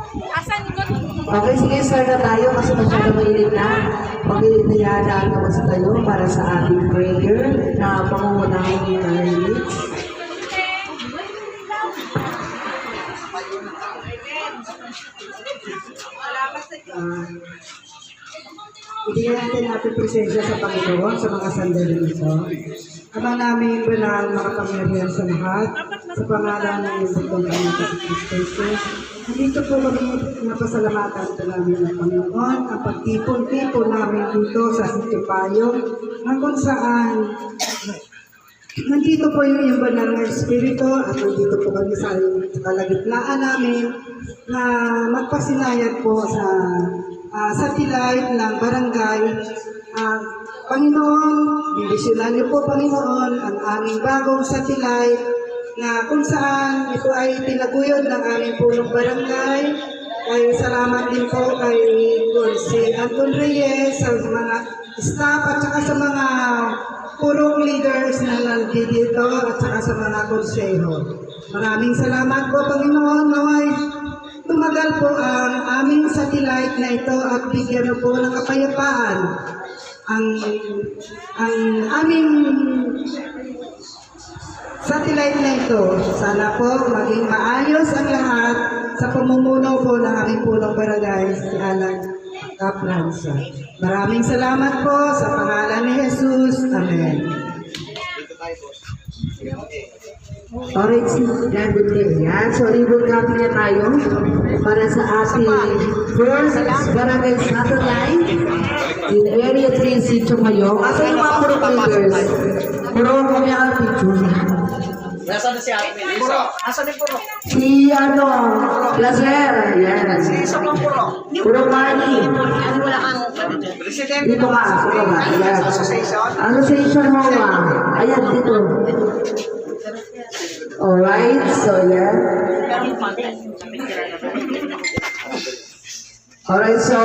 Okay, sige, start na tayo kasi masyado mainit na. Pag-iinayaan naman sa tayo para sa ating prayer na pangungunahin ni Carlitz. Ibigyan natin ating presensya sa Panginoon sa mga sandali nito. Ama namin banal makapangyarihan sa lahat, sa pangalan ng ibutong ng Jesus. Dito po kami napasalamatan sa namin ng Panginoon ang pagtipon-tipon namin dito sa Sitio Payong, kung saan nandito po yung banal na Espiritu at nandito po kami sa kalagitnaan namin na magpasinayag po sa satellite ng barangay. Panginoon, bibisyonan niyo po Panginoon ang aming bagong satellite na kung saan ito ay tinaguyod ng aming punong barangay. Ay salamat din po kay si Anton Reyes, sa mga staff at saka sa mga purong leaders na nandito at saka sa mga konseho. Maraming salamat po Panginoon. Naway tumagal po ang aming satellite na ito at bigyan po ng kapayapaan ang aming satellite na ito. Sana po maging maayos ang lahat sa pamumuno po ng aming punong barangay, si Alan Capranza. Maraming salamat po sa pangalan ni Jesus. Amen. Alright, yan, good day. Yan, so ribbon cutting na tayo para sa ating first barangay satellite in Area 3, Sitio Payong. Asa yung mga puro leaders? Puro kami ang picture. Nasaan na si Ate Melissa? Nasaan ni Puro? Si Placer. Yan. Si isang lang Puro. Puro Manny. Wala kang presidente. Dito ka. Dito ka. Ayan. Association mo nga. Ayan, dito. Alright, so yan. Alright, so